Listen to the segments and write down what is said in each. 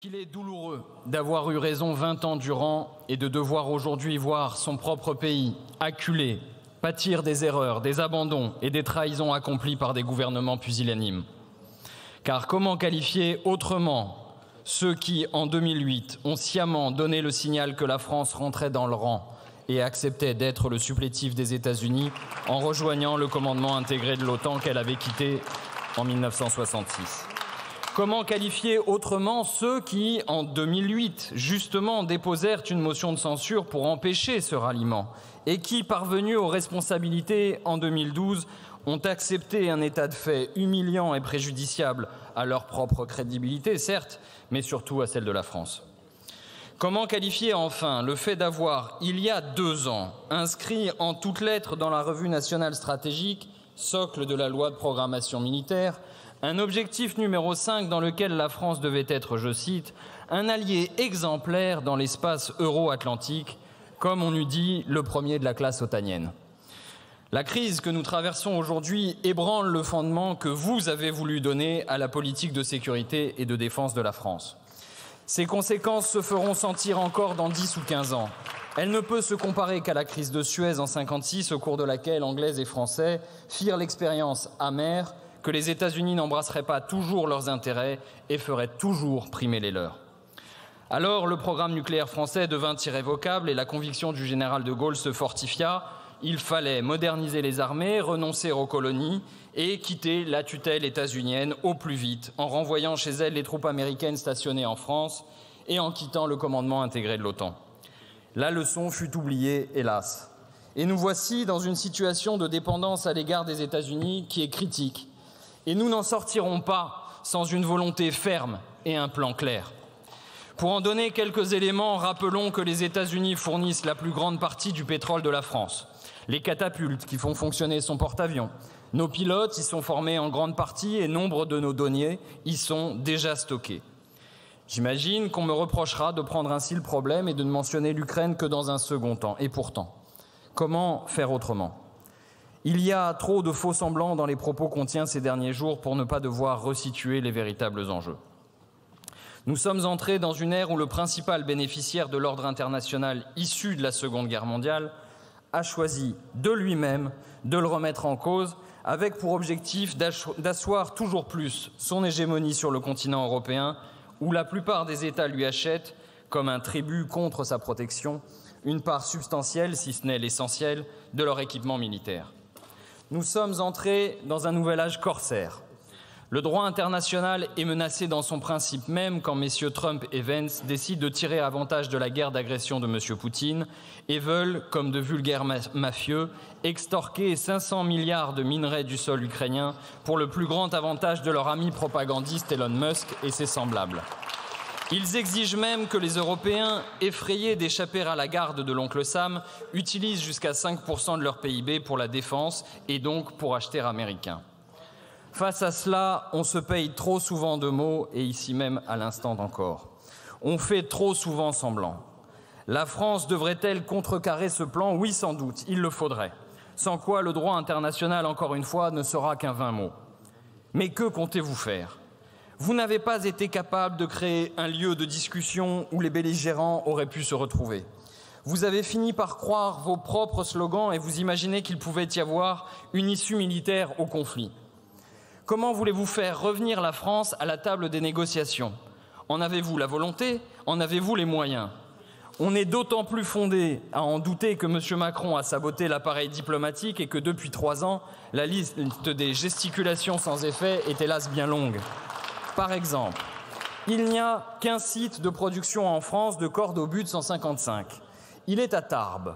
Il est douloureux d'avoir eu raison 20 ans durant et de devoir aujourd'hui voir son propre pays acculé, pâtir des erreurs, des abandons et des trahisons accomplies par des gouvernements pusillanimes. Car comment qualifier autrement ceux qui, en 2008, ont sciemment donné le signal que la France rentrait dans le rang et acceptait d'être le supplétif des États-Unis en rejoignant le commandement intégré de l'OTAN qu'elle avait quitté en 1966 ? Comment qualifier autrement ceux qui, en 2008, justement, déposèrent une motion de censure pour empêcher ce ralliement et qui, parvenus aux responsabilités en 2012, ont accepté un état de fait humiliant et préjudiciable à leur propre crédibilité, certes, mais surtout à celle de la France. Comment qualifier enfin le fait d'avoir, il y a 2 ans, inscrit en toutes lettres dans la Revue nationale stratégique, socle de la loi de programmation militaire, un objectif numéro 5 dans lequel la France devait être, je cite, un allié exemplaire dans l'espace euro-atlantique, comme on eût dit le premier de la classe otanienne. La crise que nous traversons aujourd'hui ébranle le fondement que vous avez voulu donner à la politique de sécurité et de défense de la France. Ses conséquences se feront sentir encore dans 10 ou 15 ans. Elle ne peut se comparer qu'à la crise de Suez en 1956, au cours de laquelle Anglais et Français firent l'expérience amère que les États-Unis n'embrasseraient pas toujours leurs intérêts et feraient toujours primer les leurs. Alors, le programme nucléaire français devint irrévocable et la conviction du général de Gaulle se fortifia. Il fallait moderniser les armées, renoncer aux colonies et quitter la tutelle états-unienne au plus vite, en renvoyant chez elle les troupes américaines stationnées en France et en quittant le commandement intégré de l'OTAN. La leçon fut oubliée, hélas. Et nous voici dans une situation de dépendance à l'égard des États-Unis qui est critique. Et nous n'en sortirons pas sans une volonté ferme et un plan clair. Pour en donner quelques éléments, rappelons que les États-Unis fournissent la plus grande partie du pétrole de la France. Les catapultes qui font fonctionner son porte-avions. Nos pilotes y sont formés en grande partie et nombre de nos données y sont déjà stockés. J'imagine qu'on me reprochera de prendre ainsi le problème et de ne mentionner l'Ukraine que dans un second temps. Et pourtant, comment faire autrement ? Il y a trop de faux-semblants dans les propos qu'on tient ces derniers jours pour ne pas devoir resituer les véritables enjeux. Nous sommes entrés dans une ère où le principal bénéficiaire de l'ordre international issu de la Seconde Guerre mondiale a choisi de lui-même de le remettre en cause, avec pour objectif d'asseoir toujours plus son hégémonie sur le continent européen, où la plupart des États lui achètent, comme un tribut contre sa protection, une part substantielle, si ce n'est l'essentiel, de leur équipement militaire. Nous sommes entrés dans un nouvel âge corsaire. Le droit international est menacé dans son principe même quand messieurs Trump et Vance décident de tirer avantage de la guerre d'agression de monsieur Poutine et veulent, comme de vulgaires mafieux, extorquer 500 milliards de minerais du sol ukrainien pour le plus grand avantage de leur ami propagandiste Elon Musk et ses semblables. Ils exigent même que les Européens, effrayés d'échapper à la garde de l'oncle Sam, utilisent jusqu'à 5% de leur PIB pour la défense et donc pour acheter américain. Face à cela, on se paye trop souvent de mots et ici même à l'instant encore. On fait trop souvent semblant. La France devrait-elle contrecarrer ce plan ? Oui, sans doute, il le faudrait. Sans quoi le droit international, encore une fois, ne sera qu'un vain mot. Mais que comptez-vous faire ? Vous n'avez pas été capable de créer un lieu de discussion où les belligérants auraient pu se retrouver. Vous avez fini par croire vos propres slogans et vous imaginez qu'il pouvait y avoir une issue militaire au conflit. Comment voulez-vous faire revenir la France à la table des négociations ? En avez-vous la volonté ? En avez-vous les moyens ? On est d'autant plus fondé à en douter que M. Macron a saboté l'appareil diplomatique et que depuis 3 ans, la liste des gesticulations sans effet est hélas bien longue. Par exemple, il n'y a qu'un site de production en France de cordes obus 155. Il est à Tarbes.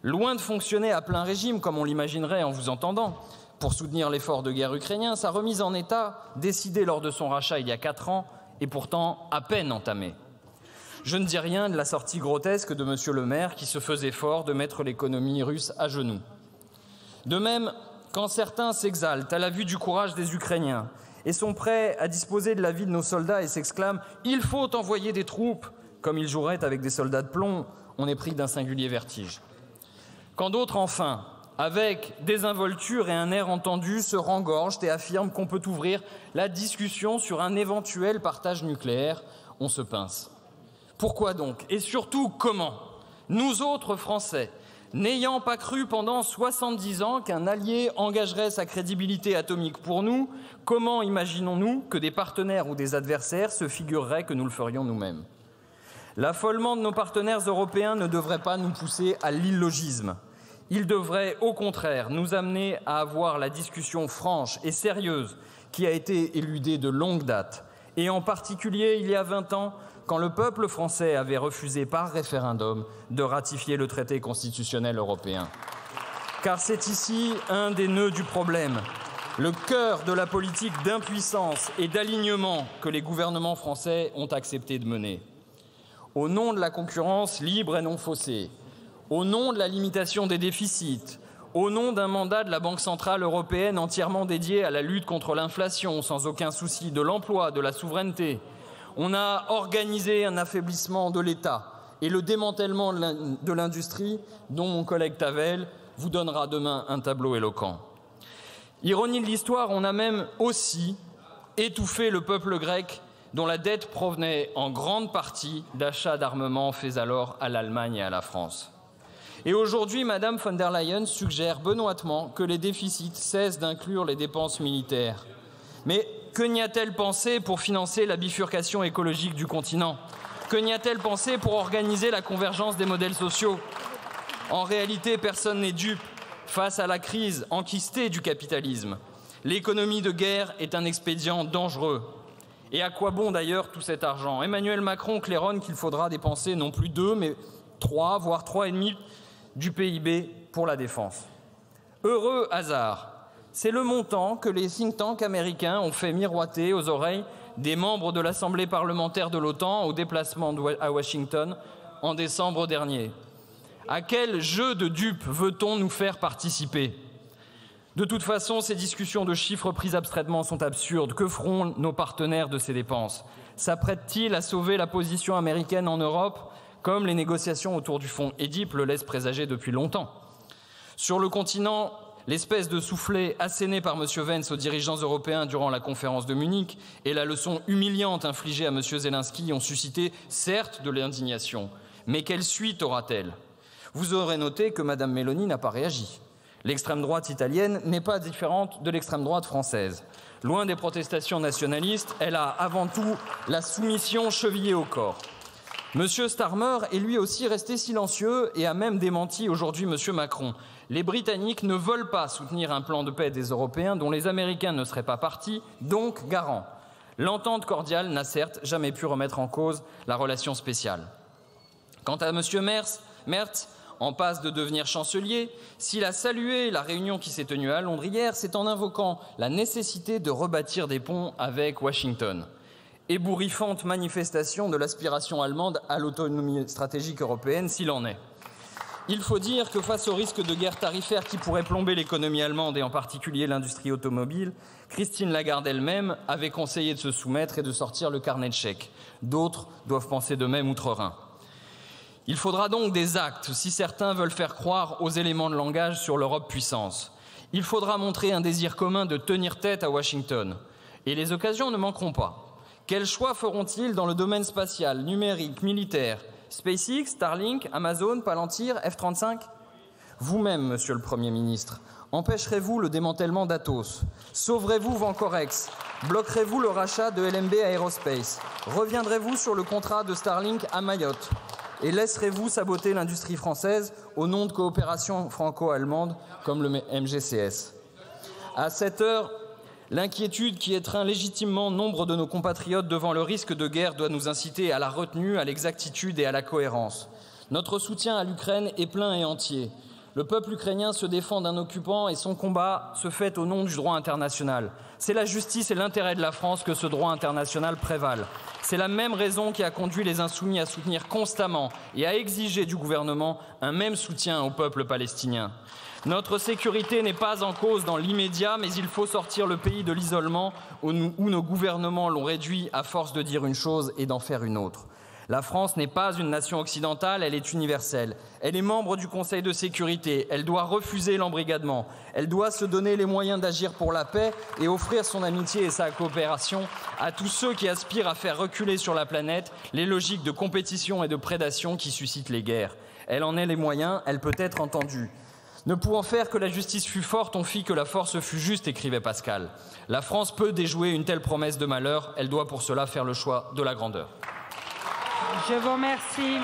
Loin de fonctionner à plein régime, comme on l'imaginerait en vous entendant, pour soutenir l'effort de guerre ukrainien, sa remise en état, décidée lors de son rachat il y a 4 ans, est pourtant à peine entamée. Je ne dis rien de la sortie grotesque de M. Le Maire qui se faisait fort de mettre l'économie russe à genoux. De même, quand certains s'exaltent à la vue du courage des Ukrainiens et sont prêts à disposer de la vie de nos soldats et s'exclament « Il faut envoyer des troupes !» comme ils joueraient avec des soldats de plomb, on est pris d'un singulier vertige. Quand d'autres, enfin, avec désinvolture et un air entendu, se rengorgent et affirment qu'on peut ouvrir la discussion sur un éventuel partage nucléaire, on se pince. Pourquoi donc? Et surtout, comment? Nous autres Français, n'ayant pas cru pendant 70 ans qu'un allié engagerait sa crédibilité atomique pour nous, comment imaginons-nous que des partenaires ou des adversaires se figureraient que nous le ferions nous-mêmes? L'affolement de nos partenaires européens ne devrait pas nous pousser à l'illogisme. Il devrait, au contraire, nous amener à avoir la discussion franche et sérieuse qui a été éludée de longue date, et en particulier il y a 20 ans, quand le peuple français avait refusé par référendum de ratifier le traité constitutionnel européen. Car c'est ici un des nœuds du problème, le cœur de la politique d'impuissance et d'alignement que les gouvernements français ont accepté de mener. Au nom de la concurrence libre et non faussée, au nom de la limitation des déficits, au nom d'un mandat de la Banque centrale européenne entièrement dédié à la lutte contre l'inflation, sans aucun souci de l'emploi, de la souveraineté, on a organisé un affaiblissement de l'État et le démantèlement de l'industrie dont mon collègue Tavel vous donnera demain un tableau éloquent. Ironie de l'histoire, on a même aussi étouffé le peuple grec dont la dette provenait en grande partie d'achats d'armements faits alors à l'Allemagne et à la France. Et aujourd'hui, Madame von der Leyen suggère benoîtement que les déficits cessent d'inclure les dépenses militaires. Mais que n'y a-t-elle pensé pour financer la bifurcation écologique du continent? Que n'y a-t-elle pensé pour organiser la convergence des modèles sociaux? En réalité, personne n'est dupe face à la crise enquistée du capitalisme. L'économie de guerre est un expédient dangereux. Et à quoi bon d'ailleurs tout cet argent? Emmanuel Macron claironne qu'il faudra dépenser non plus 2, mais 3, voire 3,5 du PIB pour la défense. Heureux hasard! C'est le montant que les think tanks américains ont fait miroiter aux oreilles des membres de l'Assemblée parlementaire de l'OTAN au déplacement à Washington en décembre dernier. À quel jeu de dupes veut-on nous faire participer? De toute façon, ces discussions de chiffres pris abstraitement sont absurdes. Que feront nos partenaires de ces dépenses? S'apprêtent-ils à sauver la position américaine en Europe, comme les négociations autour du fonds Édipe le laissent présager depuis longtemps? Sur le continent, l'espèce de soufflet asséné par M. Vance aux dirigeants européens durant la conférence de Munich et la leçon humiliante infligée à M. Zelensky ont suscité, certes, de l'indignation. Mais quelle suite aura-t-elle? Vous aurez noté que Mme Meloni n'a pas réagi. L'extrême droite italienne n'est pas différente de l'extrême droite française. Loin des protestations nationalistes, elle a avant tout la soumission chevillée au corps. M. Starmer est lui aussi resté silencieux et a même démenti aujourd'hui M. Macron. Les Britanniques ne veulent pas soutenir un plan de paix des Européens dont les Américains ne seraient pas partis, donc garants. L'entente cordiale n'a certes jamais pu remettre en cause la relation spéciale. Quant à M. Merz, en passe de devenir chancelier, s'il a salué la réunion qui s'est tenue à Londres hier, c'est en invoquant la nécessité de rebâtir des ponts avec Washington. Ébouriffante manifestation de l'aspiration allemande à l'autonomie stratégique européenne, s'il en est. Il faut dire que face au risque de guerre tarifaire qui pourrait plomber l'économie allemande et en particulier l'industrie automobile, Christine Lagarde elle-même avait conseillé de se soumettre et de sortir le carnet de chèques. D'autres doivent penser de même outre-Rhin. Il faudra donc des actes si certains veulent faire croire aux éléments de langage sur l'Europe puissance. Il faudra montrer un désir commun de tenir tête à Washington. Et les occasions ne manqueront pas. Quels choix feront-ils dans le domaine spatial, numérique, militaire? SpaceX, Starlink, Amazon, Palantir, F-35? Vous-même, Monsieur le Premier ministre, empêcherez-vous le démantèlement d'Atos? Sauverez-vous Vancorex? Bloquerez-vous le rachat de LMB Aerospace? Reviendrez-vous sur le contrat de Starlink à Mayotte? Et laisserez-vous saboter l'industrie française au nom de coopérations franco-allemandes comme le MGCS? À cette heure, l'inquiétude qui étreint légitimement nombre de nos compatriotes devant le risque de guerre doit nous inciter à la retenue, à l'exactitude et à la cohérence. Notre soutien à l'Ukraine est plein et entier. Le peuple ukrainien se défend d'un occupant et son combat se fait au nom du droit international. C'est la justice et l'intérêt de la France que ce droit international prévalent. C'est la même raison qui a conduit les Insoumis à soutenir constamment et à exiger du gouvernement un même soutien au peuple palestinien. Notre sécurité n'est pas en cause dans l'immédiat, mais il faut sortir le pays de l'isolement où nos gouvernements l'ont réduit à force de dire une chose et d'en faire une autre. La France n'est pas une nation occidentale, elle est universelle. Elle est membre du Conseil de sécurité, elle doit refuser l'embrigadement, elle doit se donner les moyens d'agir pour la paix et offrir son amitié et sa coopération à tous ceux qui aspirent à faire reculer sur la planète les logiques de compétition et de prédation qui suscitent les guerres. Elle en a les moyens, elle peut être entendue. Ne pouvant faire que la justice fût forte, on fit que la force fût juste, écrivait Pascal. La France peut déjouer une telle promesse de malheur, elle doit pour cela faire le choix de la grandeur. Je vous remercie.